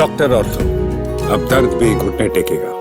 Doctor ortho, अब दर्द भी घुटने टेकेगा।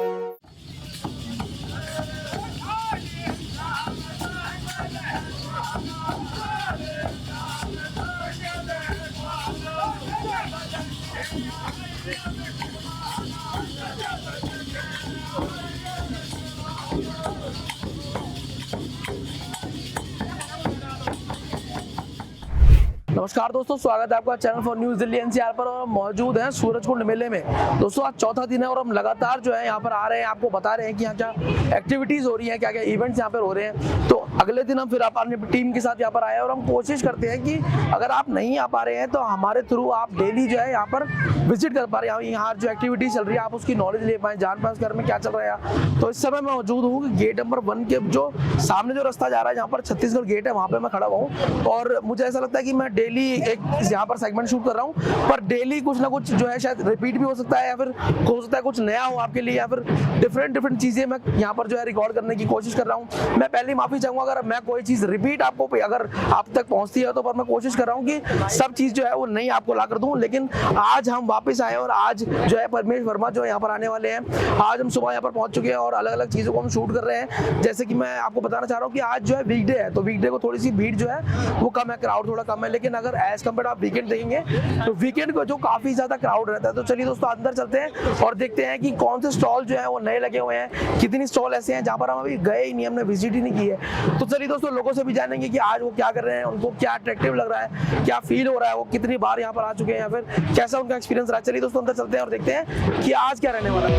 नमस्कार दोस्तों, स्वागत है आपका channel for news Delhi NCR पर। और हम मौजूद हैं सूरजकुंड मेले में। दोस्तों आज चौथा दिन है और हम लगातार जो है यहाँ पर आ रहे हैं, आपको बता रहे हैं कि यहाँ क्या एक्टिविटीज़ हो रही हैं, क्या क्या इवेंट्स यहाँ पर हो रहे हैं। तो अगले दिन हम फिर अपनी टीम के साथ यहाँ पर आए हैं और हम कोशिश करते हैं कि अगर आप नहीं आ पा रहे हैं तो हमारे थ्रू आप डेली जो है यहाँ पर विजिट कर पा रहे हैं, यहाँ जो एक्टिविटीज़ चल रही है आप उसकी नॉलेज ले पाएँ, जान पाएँ उस घर में क्या चल रहा है। तो इस समय मैं मौजूद हूँ गेट नंबर 1 के जो सामने जो रास्ता जा रहा है, जहाँ पर छत्तीसगढ़ गेट है, वहाँ पर मैं खड़ा हुआ हूँ। और मुझे ऐसा लगता है कि मैं डेली एक यहाँ पर सेगमेंट शूट कर रहा हूँ, पर डेली कुछ ना कुछ जो है शायद रिपीट भी हो सकता है, या फिर हो सकता है कुछ नया हो आपके लिए, या फिर डिफरेंट चीजें मैं यहाँ पर जो है रिकॉर्ड करने की कोशिश कर रहा हूँ। मैं पहले माफी चाहूंगा अगर मैं कोई चीज रिपीट आपको अगर आप तक पहुंचती है, तो पर मैं कोशिश कर रहा हूँ कि सब चीज जो है वो नहीं आपको ला कर दूं। लेकिन आज हम वापस आए और आज जो है परमेश वर्मा जो यहाँ पर आने वाले हैं। आज हम सुबह यहाँ पर पहुंच चुके हैं और अलग अलग चीजों को हम शूट कर रहे हैं। जैसे कि मैं आपको बताना चाह रहा हूँ कि आज जो है वीकडे है, तो वीकडे को थोड़ी सी भीड़ जो है वो कम है, क्राउड थोड़ा कम है। लेकिन अगर एज कम्पेयर आप वीकेंड देखेंगे तो वीकेंड को जो काफी ज्यादा क्राउड रहता है। तो चलिए दोस्तों अंदर चलते हैं और देखते हैं कि कौन से स्टॉल जो है वो नए लगे हुए हैं, कितनी स्टॉल ऐसे हैं जहाँ पर हम अभी गए ही नहीं, हमने विजिट ही नहीं की है। तो चलिए दोस्तों लोगों से भी जानेंगे कि आज वो क्या कर रहे हैं, उनको क्या अट्रैक्टिव लग रहा है, क्या फील हो रहा है, वो कितनी बार यहाँ पर आ चुके हैं, या फिर कैसा उनका एक्सपीरियंस रहा। चलिए दोस्तों अंदर चलते हैं और देखते हैं कि आज क्या रहने वाला है।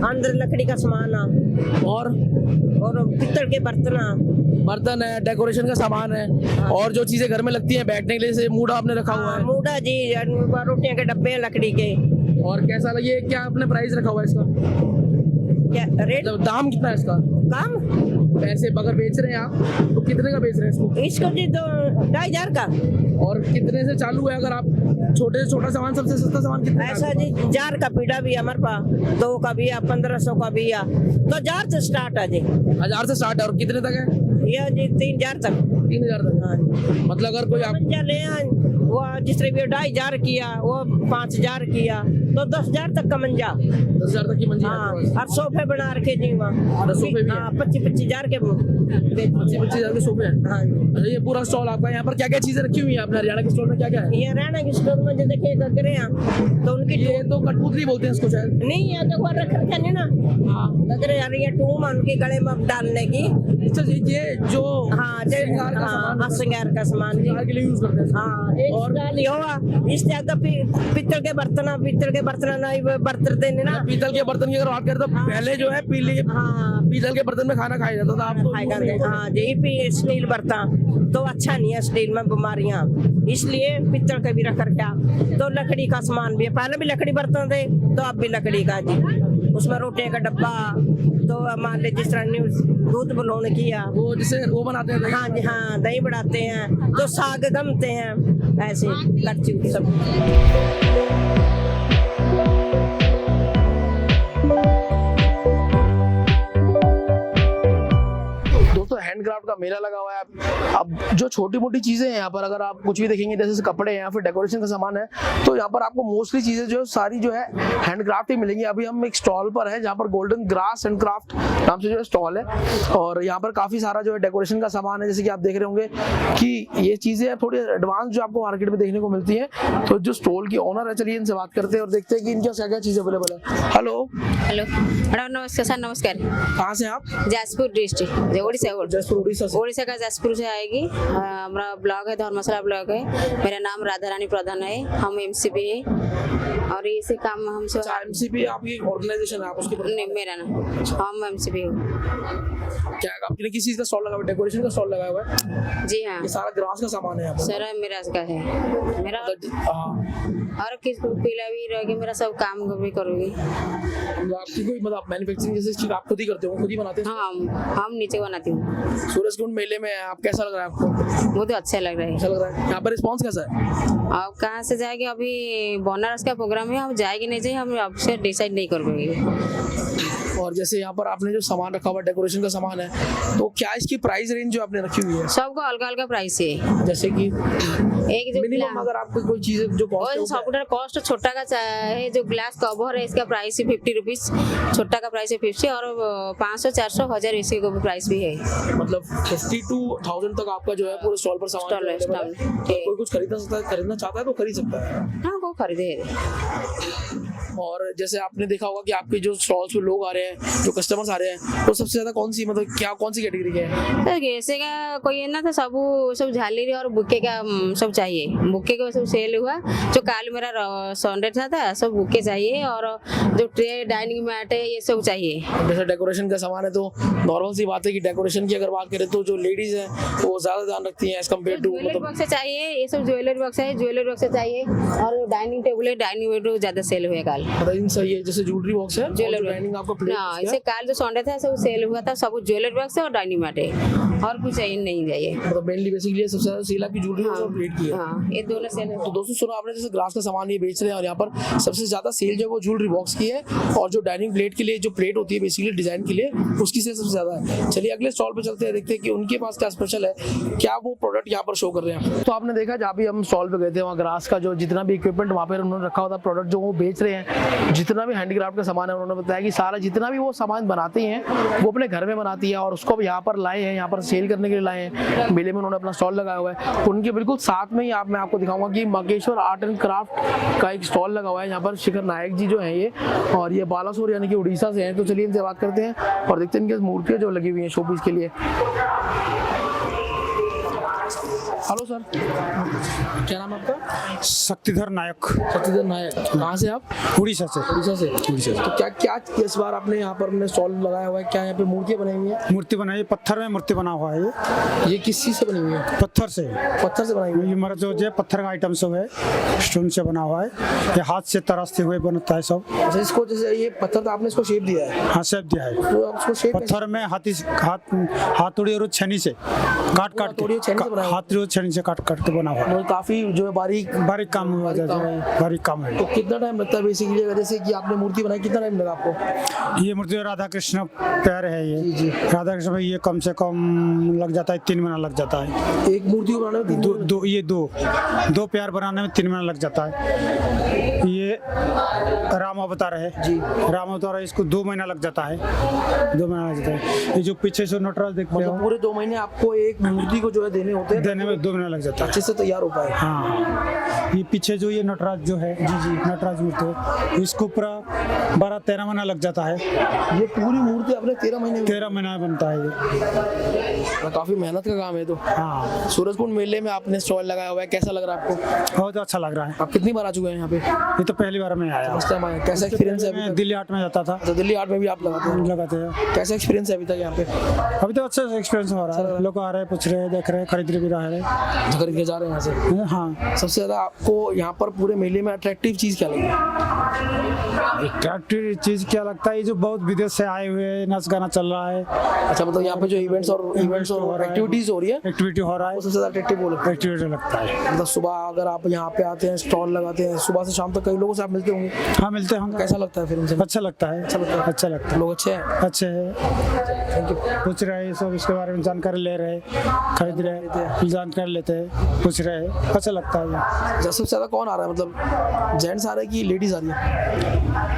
अंदर लकड़ी का सामान और पित्तल के बर्तन है, डेकोरेशन का सामान है, और जो चीजें घर में लगती हैं बैठने के लिए, जैसे मूड़ा आपने रखा हुआ है। मूड़ा जी, रोटियां के डब्बे हैं लकड़ी के। और कैसा लगे, क्या आपने प्राइस रखा हुआ है इसका, क्या रेट, मतलब दाम कितना है इसका? काम पैसे अगर बेच रहे हैं आप तो कितने का बेच रहे हैं इसको जी तो 2500 का। और कितने से चालू है, अगर आप छोटे से छोटा सामान, सबसे सस्ता सामान कितना ऐसा जी 1000 का पीढ़ा भी है हमारे पास, 2 का भी है, 1500 का भी है। तो 1000 से स्टार्ट है जी। 1000 से स्टार्ट है। और कितने तक है? ये जी 3000 तक। 3000 तक। हाँ, मतलब अगर कोई आप ले वो जिस तरह 2500 किया, वो 5000 किया, तो 10000 तक का मंजा। 10,000 तक की मंजिल है हाँ, आपके पास? और सोफे बना रखे जी वहाँ। सोफे भी हैं? 25,000 के 25,000 के सोफे हैं। हाँ। अच्छा, ये पूरा स्टॉल आपका, यहाँ पर क्या क्या चीजें रखी हुई है आपने हरियाणा के स्टॉल में, क्या क्या है? ये रहना के स्टोर में जो देखिए गगरे हैं, तो उनकी ये तो कठपुतली बोलते हैं इसको शायद। नहीं, ये तो रख रखे नहीं ना। हाँ, गगरे यार, ये टूम उनके गले में डालने की। अच्छा जी, ये जो हाँ, श्रृंगार का सामान, हाँ, श्रृंगार का सामान जी। श्रृंगार के लिए यूज करते हैं। हाँ, एक और स्टाइल ये हुआ, इस ज्यादा पित्तल के बर्तन नहीं बर्तन देने ना। पीतल के बर्तन की अगर बात करें तो पहले जो है पीतल के बर्तन में खाना खाया जाता था। आप तो हाँ जी, स्टील बर्तन तो अच्छा नहीं है, स्टील में बीमारियां, इसलिए पित्तल के भी रख क्या। तो लकड़ी का सामान भी है, पहले भी लकड़ी बर्तन थे, तो अब भी लकड़ी का जी। उसमें रोटियां का डब्बा, तो मान लीजिए जिस तरह दूध बलौन किया, वो जिसे वो बनाते हैं। हाँ जी, हाँ दही बढ़ाते हैं, तो साग गमते हैं, ऐसे करची सब। हैंडक्राफ्ट का मेला लगा हुआ है। अब जो छोटी मोटी चीजें हैं यहाँ पर, अगर आप कुछ भी देखेंगे, जैसे कपड़े हैं या फिर डेकोरेशन का सामान है, तो यहाँ पर आपको मोस्टली चीजें जो सारी जो है हैंडक्राफ्ट ही मिलेंगी। अभी हम एक स्टॉल पर है जहाँ पर गोल्डन ग्रास एंड क्राफ्ट नाम से जो है स्टॉल है, और यहाँ पर काफी सारा जो है डेकोरेशन का सामान है। जैसे कि आप देख रहे होंगे कि ये चीजें थोड़ी एडवांस जो आपको मार्केट में देखने को मिलती है। तो जो स्टॉल की ओनर है, चलिए इनसे बात करते हैं और देखते हैं कि इनके क्या क्या चीजें अवेलेबल है। हेलो मैडम, नमस्कार सर। नमस्कार। कहाँ से आप? जाजपुर डिस्ट्रिक्ट, उड़ीसा से। उड़ीसा का जाजपुर से आएगी। हमारा ब्लॉग है, धर्मशाला ब्लॉग है। मेरा नाम राधा रानी प्रधान है। हम एमसीपी है और इसी काम हमसे। एमसीपी आपकी ऑर्गेनाइजेशन है, आप उसके? नहीं, मेरा नाम, हम एमसीपी हो। क्या आपने किसी चीज का स्टॉल लगा हुआ है? डेकोरेशन का स्टॉल लगा हुआ है? जी हाँ, ये सारा ग्रास का सामान है यहाँ पर? सर मेरा का है, मेरा और किस पीला भी रहेगी, मेरा सब काम भी करोगी। आपकी कोई मतलब मैन्युफैक्चरिंग जैसे चीज आप खुद ही करते हो, खुद ही बनाते हैं? हाँ, हम नीचे बनाती हूँ। सूरजकुंड मेले में आप, कैसा लग रहा है आपको? बहुत अच्छा लग रहा है। अच्छा लग रहा है। यहाँ पर रिस्पांस कैसा है? आप कहाँ से जाएगी? अभी बनारस का प्रोग्राम है, हम जाएगी नहीं जाएगी, हम आपसे डिसाइड नहीं कर पाएंगे। और जैसे यहाँ पर आपने जो सामान रखा हुआ डेकोरेशन का सामान है, तो क्या इसकी प्राइस रेंज जो आपने रखी हुई है? सबको अलग अलग प्राइस है। जैसे कि एक जो मिनिमम अगर आपको कोई चीज जो कॉस्ट है सॉफ्टवेयर कॉस्ट छोटा का है, जो ग्लास कवर है इसका प्राइस है 50 रुपीज, छोटा का प्राइस है 50, और 500 400 1000 इसके को प्राइस भी है। मतलब 50 to 1000 तक आपका जो है पूरे स्टॉल पर सामान स्टॉल है, available है। स्टॉल। तो कोई कुछ खरीदना चाहता है तो खरीद सकता है। हाँ, वो खरीदे। और जैसे आपने देखा होगा कि आपके जो स्टॉल्स पे लोग आ रहे हैं, जो कस्टमर्स आ रहे हैं, वो सबसे ज्यादा कौन सी कैटेगरी के हैं? तो कैसे का कोई है ना, तो सब झालरी और बुके का सब चाहिए। बुके का सब सेल हुआ, जो काल मेरा सॉन्डे था सब बुके चाहिए, और जो ट्रे डाइनिंग मैट है ये सब चाहिए। जैसे डेकोरेशन का सामान है तो नॉर्मल सी बात है कि डेकोरेशन की अगर बात करें तो जो लेडीज हैं वो ज्यादा ध्यान रखती हैं as compare to jewellery box चाहिए, ये सब ज्वेलरी बॉक्स है, ज्वेलरी बॉक्स चाहिए, और डाइनिंग टेबल है, डाइनिंग टेबल ज्यादा सेल हुए काल। मतलब सही है, जैसे ज्वेलरी बॉक्स है, ज्वेलरी डाइनिंग आपका प्लेट हाँ, इसे काल जो सॉन्डे था सब सेल हुआ था, सब ज्वेलरी बॉक्स है और डाइनिंग मैट है, और कुछ चाहिए नहीं चाहिए। मतलब मेनली बेसिकली सबसे ज्यादा सेल आपकी ज्वेलरी और प्लेट की है। हाँ, ये दोनों सेल है। तो दोस्तों सुनो, आपने जैसे ग्लास का सामान ये बेच रहे हैं और यहाँ पर सबसे ज्यादा सेल जो है वो ज्वेलरी बॉक्स की है, और जो डाइनिंग प्लेट के लिए जो प्लेट होती है बेसिकली डिजाइन के लिए, उसकी सेल सबसे ज्यादा है। चलिए अगले स्टॉल पे चलते हैं, देखते हैं कि उनके पास क्या स्पेशल है, क्या वो प्रोडक्ट यहाँ पर शो कर रहे हैं। तो आपने देखा जहाँ भी हम स्टॉल पे गए थे वहाँ ग्लास का जो जितना भी इक्विपमेंट वहाँ पर उन्होंने रखा होता प्रोडक्ट जो वो बेच रहे हैं, जितना भी हैंडीक्राफ्ट का सामान है, उन्होंने बताया कि सारा जितना भी वो सामान बनाते हैं वो अपने घर में बनाती है, और उसको यहाँ पर लाए हैं, यहाँ पर सेल करने के लिए लाए हैं। मेले में उन्होंने अपना स्टॉल लगाया हुआ है। तो उनके बिल्कुल साथ में ही मैं आपको दिखाऊंगा कि मगेश्वर आर्ट एंड क्राफ्ट का एक स्टॉल लगा हुआ है। यहाँ पर शिखर नायक जी जो है ये, और ये बालासोर यानी कि उड़ीसा से हैं। तो चलिए इनसे बात करते हैं और देखते हैं इनकी मूर्तियाँ जो लगी हुई हैं शोपीस के लिए। हेलो सर, क्या नाम है आपका? शक्तिधर नायक। शक्तिधर नायक, कहाँ से आप? उड़ीसा से। उड़ीसा से। तो क्या इस बार आपने यहाँ पर अपने स्टॉल लगाया हुआ है? क्या यहाँ पे मूर्तियाँ बनाई हुई है? मूर्ति बनाई है, पत्थर में मूर्ति बना हुआ है। ये किस चीज़ से बनी हुई है? पत्थर से। पत्थर से बनाई हुई है। ये हमारा जो पत्थर का आइटम सब है, स्टोन से बना हुआ है। ये हाथ से तराशते हुए बनता है सब। अच्छा, इसको जैसे ये पत्थर तो आपने इसको शेप दिया है? हाँ, शेप दिया है। तो आप इसको शेप पत्थर में हाथोड़ी और छेनी से काट के हाथोड़ी छेनी से काट के बना हुआ है। काफी जो है बारीक काम हुआ है, बारीक काम है। तो कितना टाइम लगता है बेसिकली, जैसे कि आपने मूर्ति बनाई, कितना टाइम लगा आपको? ये मूर्ति राधा कृष्ण प्यार है। ये राधा कृष्ण में ये कम से कम लग जाता है 3 महीना लग जाता है। एक मूर्ति को बनाने में दो प्यार बनाने में 3 महीना लग जाता है। ये राम अवतार है जी, राम अवतार है, इसको 2 महीना लग जाता है। 2 महीना लग जाता है। ये जो पीछे से नटराज देखते हो, पूरे 2 महीने आपको एक मूर्ति को जो है देने होते हैं? देने में 2 महीना लग जाता है, अच्छे से तैयार हो पाए। हाँ, ये पीछे जो ये नटराज जो है, जी नटराज मूर्ति है, इसको पूरा 12-13 महीना लग जाता है। ये पूरी मूर्ति आपने 13 महीने बनता है ये। काफी मेहनत का काम है। तो हाँ, सूरजकुंड मेले में आपने स्टॉल लगाया हुआ है, कैसा लग रहा है आपको? बहुत अच्छा लग रहा है। आप कितनी बार आ चुके हैं यहाँ पे? ये तो पहली बार मैं आया। कैसा एक्सपीरियंस है? मैं दिल्ली आर्ट में जाता था। तो दिल्ली आर्ट में भी आप लगाते हैं? कैसा एक्सपीरियंस है अभी तक यहाँ पे? अभी तो अच्छा एक्सपीरियंस हो रहा है। लोग आ रहे हैं, पूछ रहे हैं, देख रहे हैं, खरीद भी रहे हैं, खरीद के जा रहे हैं यहाँ से। हाँ। सबसे ज्यादा आपको यहाँ पर पूरे मेले में अट्रैक्टिव चीज क्या लगी? अट्रैक्टिव चीज क्या लगता है? ये जो बहुत विदेश से आए हुए हैं, नाच गाना चल रहा है। अच्छा, मतलब यहाँ पे जो इवेंट्स और एक्टिविटीज हो रही है, एक्टिविटी हो रहा है, सबसे ज्यादा अट्रैक्टिव वो लगता है। एक्टिविटी लगता है। मतलब सुबह अगर आप यहाँ पे आते हैं, स्टॉल लगाते हैं, सुबह से शाम तक कई लोगों से आप मिलते होंगे? हाँ, मिलते होंगे। कैसा लगता है फिर उनसे? अच्छा लगता है। लोग अच्छे हैं? अच्छे है। पूछ रहे हैं सब, इसके बारे में जानकारी ले रहे, खरीद रहे, जानकारी लेते हैं, पूछ रहे, अच्छा लगता है। सबसे ज्यादा कौन आ रहा है, मतलब जेंट्स आ रहे हैं कि लेडीज आ रही है?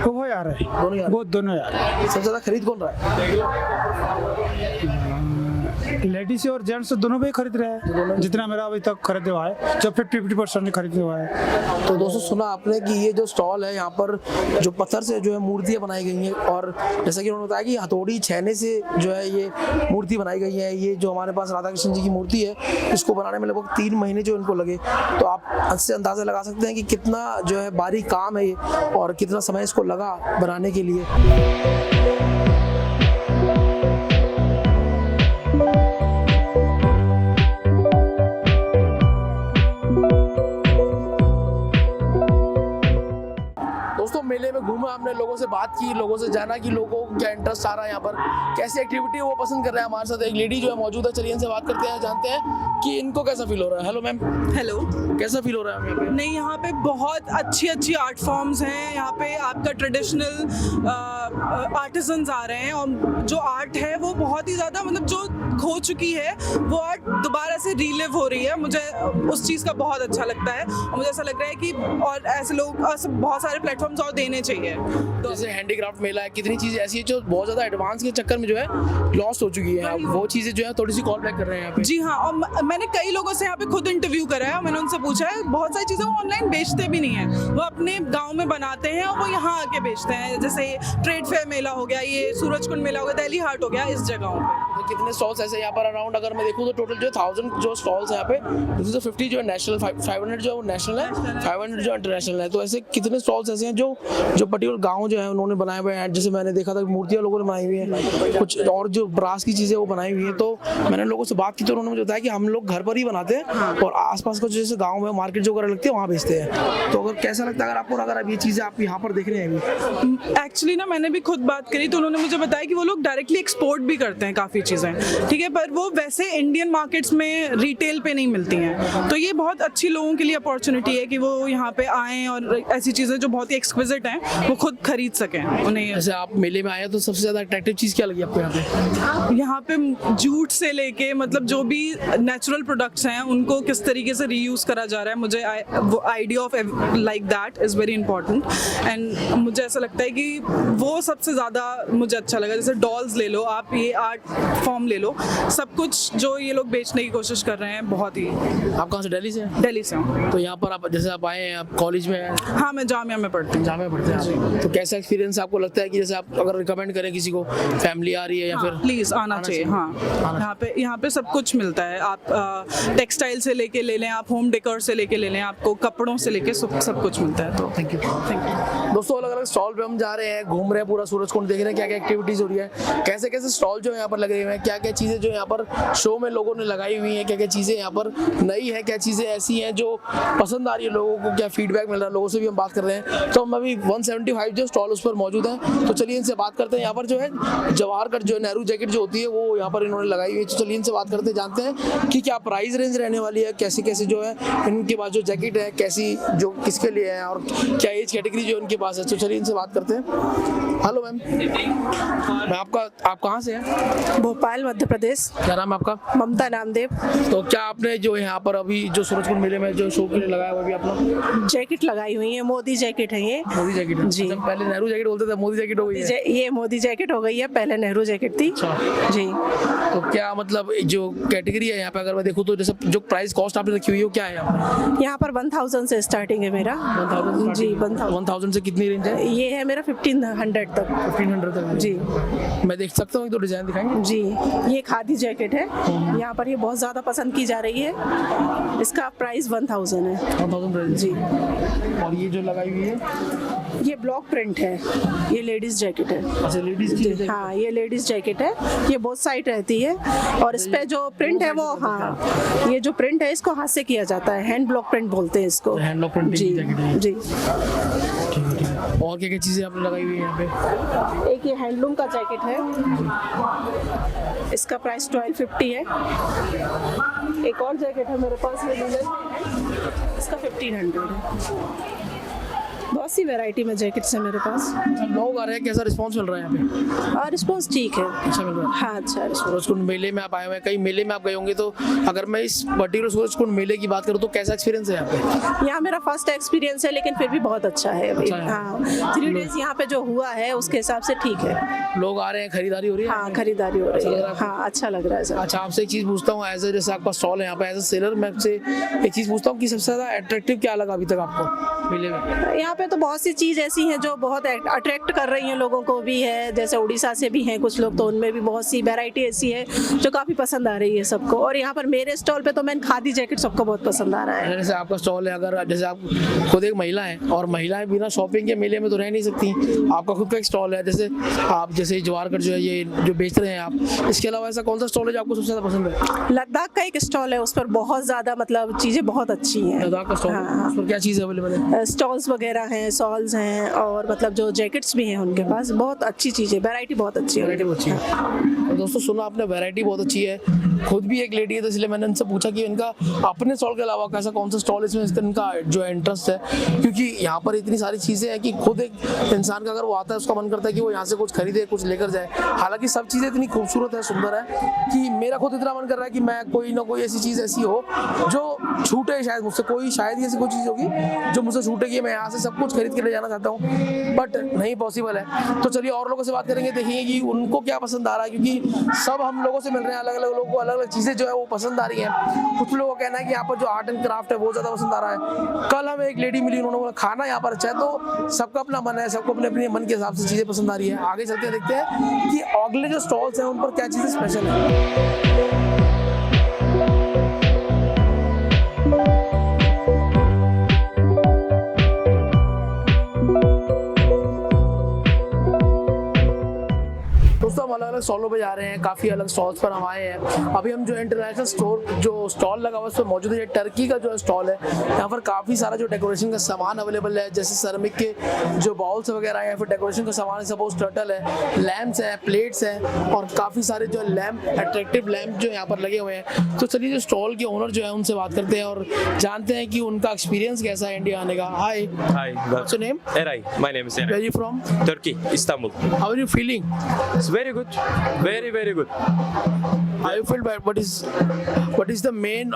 वो आ रहे हैं, दोनों आ रहे हैं। सबसे ज्यादा खरीद कौन रहा है? लेडीज और जेंट्स दोनों भी खरीद रहे हैं। जितना मेरा अभी तक खरीदे हुआ है, जब 50% खरीदे हुआ है। तो दोस्तों सुना आपने कि ये जो स्टॉल है यहाँ पर जो पत्थर से जो है मूर्तियाँ बनाई गई हैं, और जैसा कि उन्होंने बताया कि हथौड़ी छेने से जो है ये मूर्ति बनाई गई है। ये जो हमारे पास राधा कृष्ण जी की मूर्ति है, इसको बनाने में लगभग 3 महीने जो इनको लगे। तो आप इससे अंदाजा लगा सकते हैं कि कितना जो है बारीक काम है ये, और कितना समय इसको लगा बनाने के लिए। मेले में घूमा, हमने लोगों से बात बात की, लोगों से जाना कि लोगों को क्या इंटरेस्ट आ रहा है यहाँ पर, कैसी एक्टिविटी वो पसंद कर रहे हैं। हमारे साथ एक लेडी जो है मौजूद है, चलिए इनसे बात करते हैं, जानते हैं कि इनको कैसा फील हो रहा है। Hello ma'am, hello. कैसा फील हो रहा है यहाँ पे? नहीं, यहाँ पे बहुत अच्छी अच्छी आर्ट फॉर्म्स हैं। यहाँ पे आपका ट्रेडिशनल आर्टिजन्स आ रहे हैं और जो आर्ट है वो बहुत ही ज़्यादा मतलब जो खो चुकी है वो आर्ट दोबारा से रीलिव हो रही है। मुझे उस चीज़ का बहुत अच्छा लगता है और मुझे ऐसा लग रहा है कि और ऐसे लोग बहुत सारे प्लेटफॉर्म्स और देने चाहिए। तो जैसे हैंडीक्राफ्ट मेला है, कितनी चीज़ें ऐसी है जो बहुत ज़्यादा एडवांस के चक्कर में जो है लॉस्ट हो चुकी है, वो चीज़ें जो है थोड़ी सी कॉल बैक कर रहे हैं यहाँ पे। जी हाँ, और मैंने कई लोगों से यहाँ पे खुद इंटरव्यू करा है और मैंने उनसे पूछा है, बहुत सारी चीज़ें वो ऑनलाइन बेचते भी नहीं है, वो अपने गांव में बनाते हैं और वो यहाँ आके बेचते हैं। जैसे ट्रेड फेयर मेला हो गया, ये सूरजकुंड मेला हो गया, दिल्ली हाट हो गया, इस जगहों पे। तो कितने स्टॉल्स ऐसे यहाँ पर अराउंड अगर मैं देखूँ तो टोटल जो 1000 जो स्टॉल्स हैं यहाँ पे, जैसे 50 जो है नेशनल, 500 जो है वो नेशनल है, 500 जो इंटरनेशनल है। तो ऐसे कितने स्टॉल्स ऐसे हैं जो पर्टिकुलर गाँव जो है उन्होंने बनाए हुए हैं। जैसे मैंने देखा था मूर्तियाँ लोगों ने बनाई हुई हैं, कुछ और जो ब्रास की चीज़ें वो बनाई हुई हैं। तो मैंने लोगों से बात की तो उन्होंने मुझे बताया कि हम लोग घर पर ही बनाते हैं और आसपास का जैसे गाँव में मार्केट जो वगैरह लगती है वहाँ बेचते हैं। तो अगर कैसा लगता है अगर आपको, अगर अब ये चीज़ें आप यहाँ पर देख रहे हैं? एक्चुअली ना मैंने भी खुद बात करी तो उन्होंने मुझे बताया कि वो लोग डायरेक्टली एक्सपोर्ट भी करते हैं काफ़ी चीज़ें, ठीक है, पर वो वैसे इंडियन मार्केट्स में रिटेल पे नहीं मिलती हैं। तो ये बहुत अच्छी लोगों के लिए अपॉर्चुनिटी है कि वो यहाँ पे आएँ और ऐसी चीज़ें जो बहुत ही एक्सक्विजिट हैं वो खुद खरीद सकें उन्हें। जैसे आप मेले में आए तो सबसे ज़्यादा अट्रैक्टिव चीज़ क्या लगी आपको यहाँ पे? यहाँ पे जूट से लेके मतलब जो भी नेचुरल प्रोडक्ट्स हैं उनको किस तरीके से रीयूज़ करा जा रहा है, मुझे वो idea of like that is very important. And मुझे ऐसा लगता है कि वो सबसे ज़्यादा मुझे अच्छा लगा। जैसे डॉल्स ले लो आप, ये आर्ट फॉर्म ले लो, सब कुछ जो ये लोग बेचने की कोशिश कर रहे हैं बहुत ही। आप कहाँ से? दिल्ली से? दिल्ली से हूँ। तो यहाँ पर आप जैसे आप आए हैं, आप कॉलेज में हैं? हाँ, मैं जामिया में पढ़ती हूँ। जामिया पढ़ते हैं। तो कैसा एक्सपीरियंस आपको लगता है कि जैसे आप अगर रिकमेंड करें किसी को, फैमिली आ रही है या फिर? प्लीज़ आना चाहिए। हाँ, यहाँ पे सब कुछ मिलता है। आप टेक्सटाइल से लेके ले लें, आप होम डेकोर से लेके ले लें, आपको कपड़ों से लेके सब कुछ मिलता है। तो थैंक यू। दोस्तों अलग अलग स्टॉल पे हम जा रहे हैं, घूम रहे हैं पूरा सूरजकुंड, देख रहे हैं क्या क्या एक्टिविटीज़ हो रही है, कैसे कैसे स्टॉल जो है यहाँ पर लगे हुए हैं, क्या क्या चीज़ें जो यहाँ पर शो में लोगों ने लगाई हुई हैं, क्या क्या चीज़ें यहाँ पर नई है, क्या चीज़ें ऐसी हैं जो पसंद आ रही है लोगों को, क्या फीडबैक मिल रहा है, लोगों से भी हम बात कर रहे हैं। तो हम अभी 175 जो स्टॉल उस पर मौजूद हैं, तो चलिए इनसे बात करते हैं। यहाँ पर जो है जवाहर कट जो है नेहरू जैकेट जो होती है वो यहाँ पर इन्होंने लगाई हुई है। तो चलिए इनसे बात करते हैं, जानते हैं कि क्या प्राइस रेंज रहने वाली है, कैसे कैसे जो है इनके पास जो जैकेट है, कैसी जो किसके लिए है और क्या एज कैटेगरी जो इनके पास है। तो चलिए इनसे बात करते हैं। हेलो मैम, मैं आप कहाँ से हैं? भोपाल, मध्य प्रदेश। क्या नाम है आपका? ममता नामदेव। तो क्या आपने जो यहाँ पर अभी जो सूरजकुंड मेले में जो शो के लिए लगाया हुआ अभी आपने जैकेट लगाई हुई है, मोदी जैकेट है ये। मोदी जैकेट है? जी। अच्छा, पहले नेहरू जैकेट बोलते थे, मोदी जैकेट हो गई है? ये मोदी जैकेट हो गई है, पहले नेहरू जैकेट थी। अच्छा जी। तो क्या मतलब जो कैटेगरी है यहाँ पे अगर मैं देखूँ तो जैसे जो प्राइस कॉस्ट आपने रखी हुई है वो क्या है यहाँ पर 1000 से स्टार्टिंग है मेरा। 1000 जी, 1000 से कितनी रेंज है? ये है मेरा 1500 तक। 1500 तक? जी। मैं देख सकता हूँ, तो डिजाइन दिखाएंगे? जी, ये खादी जैकेट है, यहाँ पर ये बहुत ज़्यादा पसंद की जा रही है। इसका प्राइस 1000 है। 1000 प्राइस? जी। और ये जो लगाई हुई है ये ब्लॉक प्रिंट है, ये लेडीज जैकेट है। अच्छा, लेडीज की? हाँ, ये लेडीज जैकेट है, ये बहुत साइड रहती है और इस पे जो प्रिंट है वो, हाँ, ये जो प्रिंट है इसको हाथ से किया जाता है, हैंड ब्लॉक प्रिंट बोलते हैं इसको। हैंड ब्लॉक प्रिंटिंग जी, जैकेट है? जी। और क्या क्या चीजें आपने लगाई हुई है यहाँ पे? एक ये हैंडलूम का जैकेट है, इसका प्राइस 1250 है। एक और जैकेट है मेरे पास, ये लीलन है, इसका 1500 है। बहुत सी वैरायटी में जैकेट्स है मेरे पास। लोग आ रहे हैं, कैसा रिस्पांस मिल रहा है यहाँ पे? और रिस्पॉन्स ठीक है। अच्छा मिल रहा है? हाँ, अच्छा response। सूरजकुंड मेले में आप आए हुए हैं, कई मेले में आप गए होंगे, तो अगर मैं इस पर्टिकुलर सूरजकुंड मेले की बात करूँ तो कैसा एक्सपीरियंस है यहाँ पे? यहाँ मेरा फर्स्ट एक्सपीरियंस है, लेकिन फिर भी बहुत अच्छा है अभी। अच्छा है। हाँ, 3 डेज यहाँ पे जो हुआ है उसके हिसाब से ठीक है। लोग आ रहे हैं, खरीदारी हो रही है? हाँ, खरीदारी हो रही लग है। रहा है? हाँ, अच्छा लग रहा है सर। अच्छा, आपसे एक चीज़ पूछता हूँ, एज ए जैसे आपका स्टॉल है यहाँ पे, एज ए सेलर मैं आपसे एक चीज़ पूछता हूँ कि सबसे ज़्यादा अट्रैक्टिव क्या लगा अभी तक आपको मेले में? यहाँ पे तो बहुत सी चीज़ ऐसी हैं जो बहुत अट्रैक्ट कर रही हैं लोगों को भी है। जैसे उड़ीसा से भी हैं कुछ लोग, तो उनमें भी बहुत सी वैरायटी ऐसी है जो काफ़ी पसंद आ रही है सबको। और यहाँ पर मेरे स्टॉल पे तो मैंने खादी जैकेट सबको बहुत पसंद आ रहा है। जैसे आपका स्टॉल है, अगर जैसे आप खुद एक महिला हैं और महिलाएं बिना शॉपिंग के मेले में तो रह नहीं सकती, आपका खुद का एक स्टॉल है, जैसे आप जैसे जवाहर कट जो है ये जो बेच रहे हैं आप, इसके अलावा ऐसा कौन सा स्टॉल है जो आपको सबसे ज़्यादा पसंद है? लद्दाख का एक स्टॉल है, उस पर बहुत ज़्यादा मतलब चीज़ें बहुत अच्छी हैं। लद्दाख का स्टॉल? हाँ। उस पर क्या चीज़ अवेलेबल है? स्टॉल्स वगैरह हैं, सॉल्स हैं और मतलब जो जैकेट्स भी हैं उनके पास। बहुत अच्छी चीज़ है, वैरायटी बहुत अच्छी है। वैरायटी बहुत अच्छी है। तो दोस्तों सुना आपने, वैरायटी बहुत अच्छी है। खुद भी एक लेडी है तो इसलिए मैंने इनसे पूछा कि इनका अपने स्टॉल के अलावा कैसा कौन सा स्टॉल इसमें इनका जो है इंटरेस्ट है, क्योंकि यहाँ पर इतनी सारी चीज़ें हैं कि खुद एक इंसान का अगर वो आता है उसका मन करता है कि वो यहाँ से कुछ खरीदे, कुछ लेकर जाए। हालांकि सब चीज़ें इतनी खूबसूरत है, सुंदर है कि मेरा खुद इतना मन कर रहा है कि मैं कोई ना कोई ऐसी चीज़ ऐसी हो जो छूटे शायद मुझसे, कोई शायद ही ऐसी कोई चीज़ होगी जो मुझसे छूटे कि मैं यहाँ से सब कुछ खरीद के ले जाना चाहता हूँ, बट नहीं पॉसिबल है। तो चलिए और लोगों से बात करेंगे, देखेंगे कि उनको क्या पसंद आ रहा है, क्योंकि सब हम लोगों से मिल रहे हैं, अलग अलग लोगों को अलग अलग चीज़ें जो है वो पसंद आ रही हैं। कुछ लोगों का कहना है कि यहाँ पर जो आर्ट एंड क्राफ्ट है वो ज़्यादा पसंद आ रहा है। कल हमें एक लेडी मिली, उन्होंने बोला खाना यहाँ पर अच्छा है, तो सबका अपना मन है, सबको अपने अपने मन के हिसाब से चीज़ें पसंद आ रही है। आगे चलते देखते हैं कि अगले जो स्टॉल्स हैं उन पर क्या चीज़ें स्पेशल है। दोस्तों हम अलग अलग स्टॉलों पे जा रहे हैं, काफ़ी अलग स्टॉल्स पर हम आए हैं। अभी हम जो इंटरनेशनल स्टोर जो स्टॉल लगा हुआ है उस पर मौजूद है, ये टर्की का जो स्टॉल है। यहाँ पर काफ़ी सारा जो डेकोरेशन का सामान अवेलेबल है, जैसे सेरेमिक के जो बाउल्स वगैरह हैं, फिर डेकोरेशन का सामान है, सपोज टर्टल है, लैम्प्स हैं, प्लेट्स हैं और काफ़ी सारे जो लैम्प, अट्रैक्टिव लैम्प जो यहाँ पर लगे हुए हैं। तो चलिए जो स्टॉल के ओनर जो है उनसे बात करते हैं और जानते हैं कि उनका एक्सपीरियंस कैसा है इंडिया आने का। Hi, Hi, what's your name? Eray. My name is where Eray. You from? Turkey, Istanbul. How are you feeling? It's very good, very very good. How you feel bad? What is the main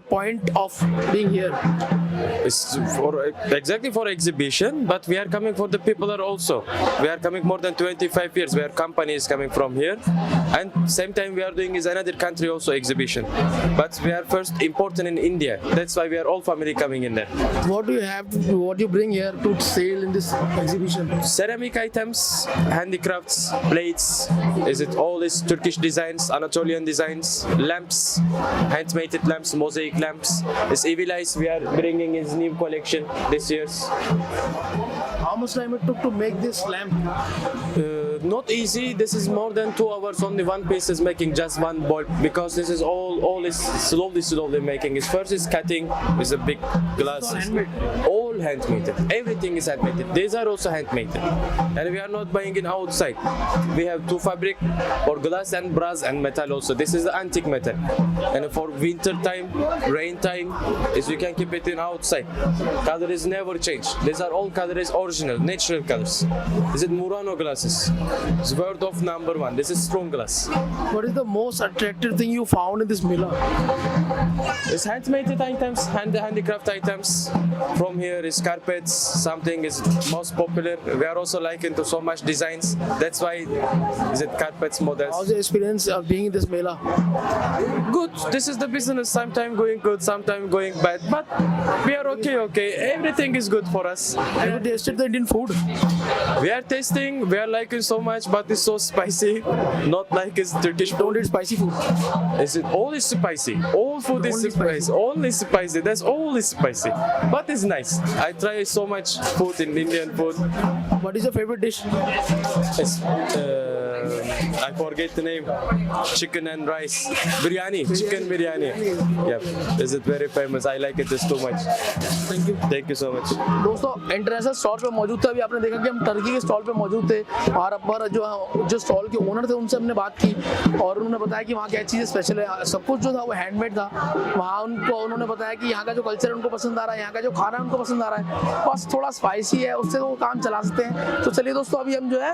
point of being here? It's for exactly for exhibition, but we are coming for the people are also. We are coming more than 25 years. We are companies coming from here, and same time we are doing is another country also exhibition. But we are first important in India. That's why we are all family coming in there. What do you have? What you bring here to sell in this exhibition? Ceramic items, handicrafts, plates. Is it all is Turkish designs, Anatolian designs, lamps, handmade lamps, mosaic lamps. It's Evilis we are bringing his new collection this year's. How much time it took to make this lamp? Not easy. This is more than 2 hours. Only one piece is making just one bolt because this is all is slowly making. Is first is cutting with a big glass. All handmade. Everything is handmade. These are also handmade, and we are not buying it outside. We have two fabric or glass and brass and metal also. This is the antique metal, and for winter time, rain time, is you can keep it in outside. Color is never changed. These are all colors original, natural colors. Is it Murano glasses? It's world of number 1. This is strong glass. What is the most attractive thing you found in this Mela? It's handmade items, handicraft items. From here is carpets. Something is most popular. We are also liking to so much designs. That's why is it carpets models. How's the experience of being in this Mela? Good. This is the business. Sometimes going good, sometimes going bad. But we are okay. Everything is good for us. Have you tasted the Indian food? We are tasting. We are liking so much, but it's so spicy. Not like it's Turkish food. Don't eat spicy food. Is it all is spicy? All food is Only spicy. Only spicy. That's all is spicy. But it's nice. I try so much food in Indian food. What is your favorite dish? It's, I forget the name. Chicken and rice. Biryani. Chicken biryani. Yeah. Is it very famous? I like it just too much. Thank you. Thank you so much. दोस्तों international stall पे मौजूद थे। अभी आपने देखा कि हम Turkey के स्टॉल पे मौजूद थे और पर जो स्टॉल के ओनर थे उनसे हमने बात की और उन्होंने बताया कि वहाँ क्या चीज़ें स्पेशल है। सब कुछ जो था वो हैंडमेड था। वहाँ उन्होंने बताया कि यहाँ का जो कल्चर है उनको पसंद आ रहा है, यहाँ का जो खाना है उनको पसंद आ रहा है, बस थोड़ा स्पाइसी है, उससे वो काम चला सकते हैं। तो चलिए दोस्तों अभी हम जो है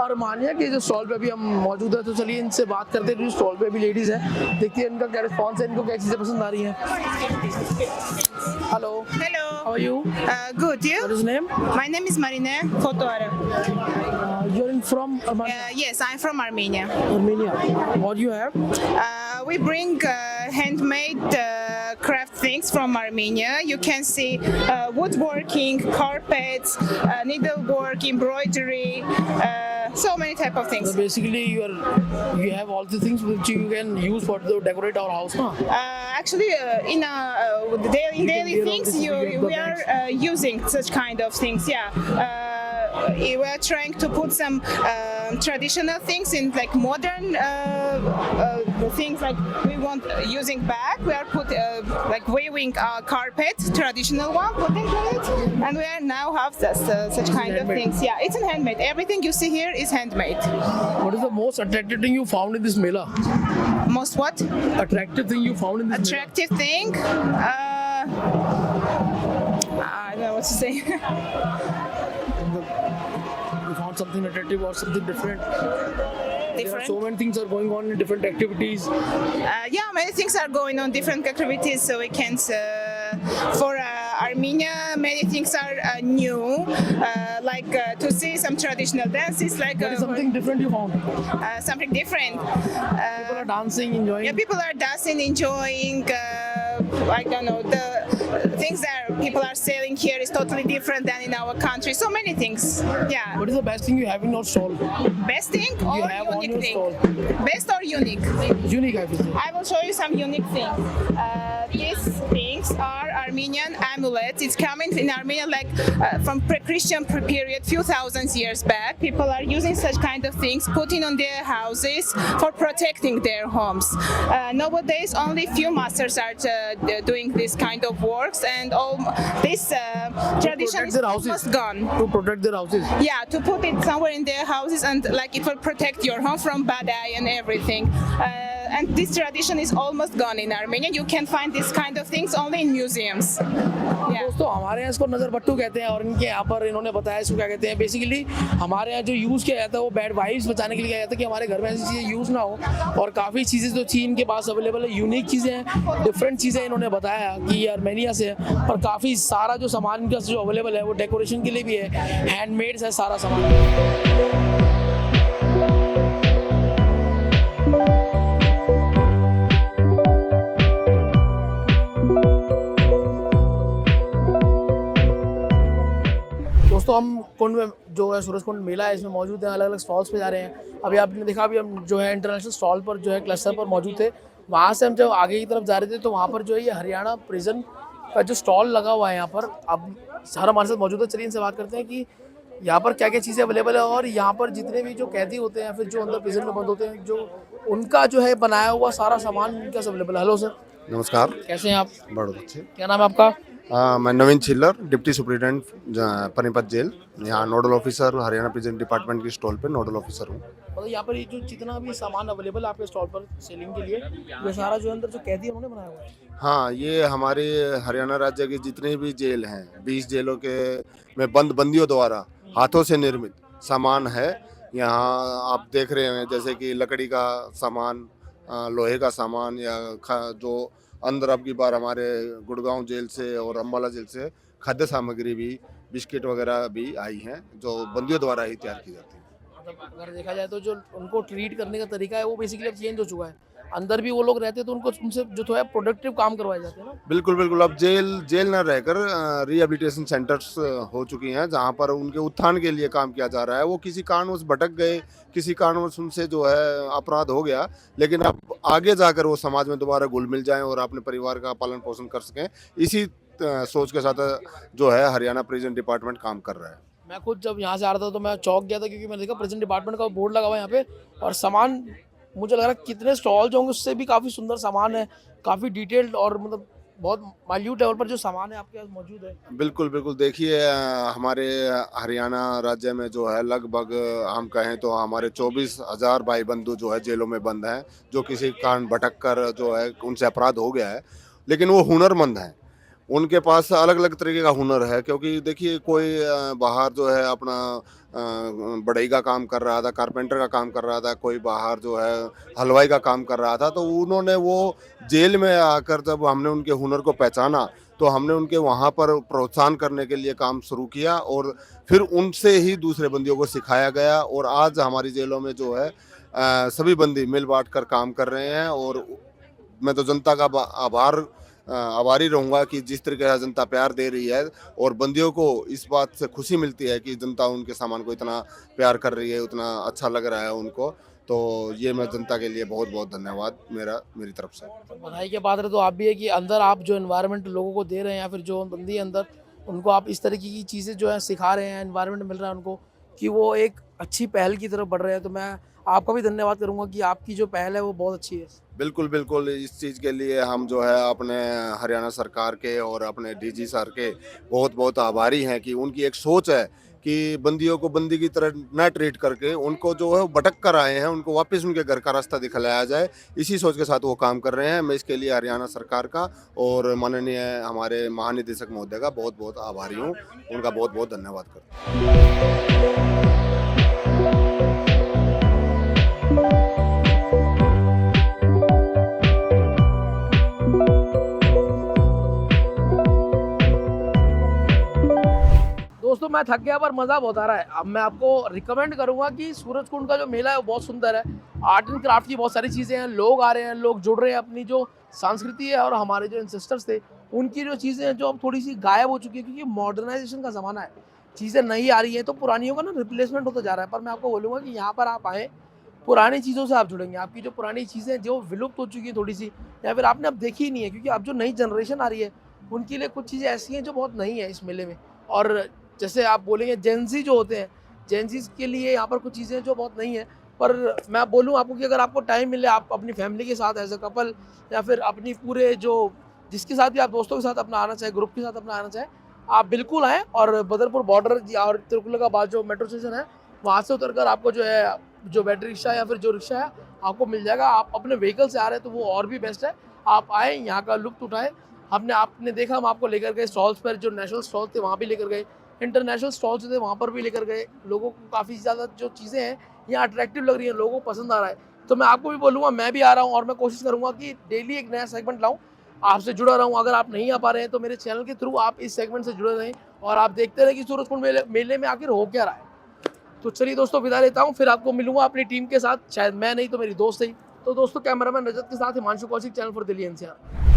अरमानिया के जो स्टॉल पे अभी हम मौजूद है, तो चलिए इनसे बात करते हैं। स्टॉल पे भी लेडीज़ है, देखिए इनका क्या रिस्पॉन्स है, इनको क्या चीज़ें पसंद आ रही हैं। Hello, Hello. How are you? Good. You? What is your name? My name is Marina Fotoara. You're from Armenia. Yes, I'm from Armenia. Armenia. What do you have? We bring handmade craft things from Armenia. You can see woodworking, carpets, needlework, embroidery, so many type of things. So basically, you have all the things which you can use for to decorate our house, no? Actually, in daily wear all things, this, you can we are using such kind of things. Yeah. we are trying to put some traditional things in like modern things, like we want using bag. We are put like weaving carpet, traditional one, putting it, and we are now have such kind of things. Yeah, it's in handmade. Everything you see here is handmade. What is the most attractive thing you found in this Mela? Most what? Attractive thing you found in this Attractive thing? I don't know what to say. You found something attractive or something different? There are Different? so many things are going on in different activities. Yeah, many things are going on, different activities, so we can't. For Armenia, many things are new, like to see some traditional dances, like What is something different you found? something different. People are dancing, enjoying. Yeah, people are dancing, enjoying. I don't know, the things that people are selling here is totally different than in our country. So many things. Yeah. What is the best thing you have in your stall? Best thing or You have on unique your thing? stall. Best or unique? Unique, I would say. I will show you some unique things. These things are Armenian amulets. It's coming in Armenia like from pre-Christian period, few thousand years back. People are using such kind of things, putting on their houses for protecting their homes. Nowadays, only few masters are doing this kind of works, and all this tradition is their houses. almost gone. To protect their houses. Yeah, to put it somewhere in their houses, and like it will protect your home from bad eye and everything. And this tradition is almost gone in Armenia. You can find this kind of things only in museums. Yeah. दोस्तों हमारे यहाँ इसको नज़र बट्टू कहते हैं और इनके यहाँ पर इन्होंने बताया इसको क्या कहते हैं. बेसिकली हमारे यहाँ जो यूज़ किया जाता है वो बैड वाइब्स बचाने के लिए किया जाता है कि हमारे घर में ऐसी चीज़ें यूज़ ना हो. और काफ़ी चीज़ें जो थी इनके पास अवेलेबल है, यूनिक चीज़ें हैं, डिफरेंट चीज़ें इन्होंने बताया कि ये आर्मेनिया से है. पर काफ़ी सारा जो सामान इनका जो अवेलेबल है वो डेकोरेशन के लिए भी है, हैंडमेड्स है सारा सामान. दोस्तों हम कुंड में जो है सूरज कुंड मेला है इसमें मौजूद हैं, अलग अलग स्टॉल्स पे जा रहे हैं. अभी आपने देखा अभी हम जो है इंटरनेशनल स्टॉल पर जो है क्लस्टर पर मौजूद थे. वहाँ से हम जब आगे की तरफ जा रहे थे तो वहाँ पर जो है ये हरियाणा प्रिजन का जो स्टॉल लगा हुआ है यहाँ पर. अब सर हमारे साथ मौजूद है, चलिए इनसे बात करते हैं कि यहाँ पर क्या क्या चीज़ें अवेलेबल है और यहाँ पर जितने भी जो कैदी होते हैं या फिर जो अंदर प्रिजन में बंद होते हैं जो उनका जो है बनाया हुआ सारा सामान इनका सब अवेलेबल है. हेलो सर, नमस्कार. कैसे हैं आप? बहुत अच्छे. क्या नाम है आपका? मैं Naveen Chhillar, deputy superintendent Panipat jail, यहाँ nodal officer Haryana prison department की स्टॉल पे नोडल ऑफिसर हूँ. मतलब यहाँ पर ये जो जितना भी सामान अवेलेबल है आपके स्टॉल पर सेलिंग के लिए, ये सारा जो अंदर जो कैदी है उन्होंने बनाया हुआ है. हाँ, ये हमारे हरियाणा राज्य के जितने भी जेल हैं, 20 जेलों के में बंदियों द्वारा हाथों से निर्मित सामान है. यहाँ आप देख रहे हैं जैसे कि लकड़ी का सामान, लोहे का सामान, या जो अंदर अब की बार हमारे गुड़गांव जेल से और अम्बाला जेल से खाद्य सामग्री भी, बिस्किट वगैरह भी आई हैं जो बंदियों द्वारा ही तैयार की जाती है. मतलब अगर देखा जाए तो जो उनको ट्रीट करने का तरीका है वो बेसिकली अब चेंज हो चुका है. अंदर भी वो लोग रहते हैं तो उनको उनसे जो तो है प्रोडक्टिव काम करवाए जाते हैं ना. बिल्कुल बिल्कुल. अब जेल न रहकर रिहेबिलिटेशन सेंटर्स हो चुकी हैं जहां पर उनके उत्थान के लिए काम किया जा रहा है. वो किसी कारणवश भटक गए, किसी कारणवश उनसे जो है अपराध हो गया, लेकिन अब आगे जाकर वो समाज में दोबारा घुल मिल जाएं और अपने परिवार का पालन पोषण कर सकें, इसी सोच के साथ जो है हरियाणा प्रिजन डिपार्टमेंट काम कर रहा है. मैं खुद जब यहाँ से आ रहा था तो मैं चौंक गया था क्योंकि मैंने देखा प्रिजन डिपार्टमेंट का बोर्ड लगा हुआ है यहाँ पे, और सामान मुझे लग रहा है कितने स्टॉल जो होंगे उससे भी काफ़ी सुंदर सामान है, काफ़ी डिटेल्ड और मतलब बहुत माइल्यूट लेवल पर जो सामान है आपके पास मौजूद है. बिल्कुल बिल्कुल. देखिए हमारे हरियाणा राज्य में जो है लगभग हम कहें तो हमारे 24,000 भाई बंधु जो है जेलों में बंद हैं, जो किसी कारण भटक कर जो है उनसे अपराध हो गया है, लेकिन वो हुनरमंद हैं. उनके पास अलग अलग तरीके का हुनर है. क्योंकि देखिए कोई बाहर जो है अपना बढ़ई का काम कर रहा था, कारपेंटर का काम कर रहा था, कोई बाहर जो है हलवाई का काम कर रहा था, तो उन्होंने वो जेल में आकर जब हमने उनके हुनर को पहचाना तो हमने उनके वहाँ पर प्रोत्साहन करने के लिए काम शुरू किया और फिर उनसे ही दूसरे बंदियों को सिखाया गया. और आज हमारी जेलों में जो है सभी बंदी मिल बांट कर काम कर रहे हैं. और मैं तो जनता का आभारी रहूँगा कि जिस तरीके से जनता प्यार दे रही है और बंदियों को इस बात से खुशी मिलती है कि जनता उनके सामान को इतना प्यार कर रही है, उतना अच्छा लग रहा है उनको. तो ये मैं जनता के लिए बहुत बहुत धन्यवाद मेरी तरफ से. बधाई के पात्र तो आप भी है कि अंदर आप जो एनवायरनमेंट लोगों को दे रहे हैं या फिर जो बंदी अंदर उनको आप इस तरीके की चीज़ें जो है सिखा रहे हैं, एनवायरनमेंट मिल रहा है उनको कि वो एक अच्छी पहल की तरफ बढ़ रहे हैं। तो मैं आपका भी धन्यवाद करूंगा कि आपकी जो पहल है वो बहुत अच्छी है। बिल्कुल बिल्कुल, इस चीज़ के लिए हम जो है अपने हरियाणा सरकार के और अपने डीजी सर के बहुत बहुत आभारी हैं कि उनकी एक सोच है कि बंदियों को बंदी की तरह न ट्रीट करके उनको जो है भटक कर आए हैं उनको वापस उनके घर का रास्ता दिखलाया जाए, इसी सोच के साथ वो काम कर रहे हैं। मैं इसके लिए हरियाणा सरकार का और माननीय हमारे महानिदेशक महोदय का बहुत बहुत आभारी हूँ, उनका बहुत बहुत धन्यवाद करता हूँ। दोस्तों मैं थक गया पर मज़ा बहुत आ रहा है। अब मैं आपको रिकमेंड करूंगा कि सूरजकुंड का जो मेला है वो बहुत सुंदर है। आर्ट एंड क्राफ्ट की बहुत सारी चीज़ें हैं, लोग आ रहे हैं, लोग जुड़ रहे हैं, अपनी जो संस्कृति है और हमारे जो एंसेस्टर्स थे उनकी जो चीज़ें हैं जो अब थोड़ी सी गायब हो चुकी है क्योंकि मॉडर्नाइजेशन का ज़माना है, चीज़ें नई आ रही हैं तो पुरानियों का ना रिप्लेसमेंट होता जा रहा है। पर मैं आपको बोलूँगा कि यहाँ पर आप आएँ, पुरानी चीज़ों से आप जुड़ेंगे। आपकी जो पुरानी चीज़ें जो विलुप्त हो चुकी हैं थोड़ी सी, या फिर आपने अब देखी ही नहीं है, क्योंकि अब जो नई जनरेशन आ रही है उनके लिए कुछ चीज़ें ऐसी हैं जो बहुत नई है इस मेले में। और जैसे आप बोलेंगे जेंजी जो होते हैं, जेंजीज के लिए यहाँ पर कुछ चीज़ें जो बहुत नहीं है। पर मैं बोलूँ आपको कि अगर आपको टाइम मिले, आप अपनी फैमिली के साथ एज अ कपल या फिर अपनी पूरे जो जिसके साथ भी आप दोस्तों के साथ अपना आना चाहे, ग्रुप के साथ अपना आना चाहे, आप बिल्कुल आएँ। और बदरपुर बॉर्डर और तिरुकुलगाबाद जो मेट्रो स्टेशन है वहाँ से उतरकर आपको जो है जो बैटरी रिक्शा या फिर जो रिक्शा है आपको मिल जाएगा। आप अपने व्हीकल से आ रहे हैं तो वो और भी बेस्ट है। आप आएँ, यहाँ का लुत्फ उठाएँ। आपने देखा हम आपको लेकर गए स्टॉल्स पर, जो नेशनल स्टॉल्स थे वहाँ भी लेकर गए, इंटरनेशनल स्टॉल्स थे वहाँ पर भी लेकर गए। लोगों को काफ़ी ज़्यादा जो चीज़ें हैं यहाँ अट्रैक्टिव लग रही हैं, लोगों को पसंद आ रहा है। तो मैं आपको भी बोलूँगा, मैं भी आ रहा हूँ और मैं कोशिश करूँगा कि डेली एक नया सेगमेंट लाऊँ, आपसे जुड़ा रहूँ। अगर आप नहीं आ पा रहे हैं तो मेरे चैनल के थ्रू आप इस सेगमेंट से जुड़े रहें और आप देखते रहें कि सूरजकुंड मेले में आखिर हो क्या रहा है। तो चलिए दोस्तों, विदा लेता हूँ, फिर आपको मिलूंगा अपनी टीम के साथ, शायद मैं नहीं तो मेरी दोस्त ही। तो दोस्तों, कैमरामैन रजत के साथ Himanshu Kaushik, channel for Delhi NCR.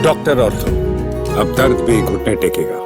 Doctor ortho, अब दर्द भी घुटने टेकेगा।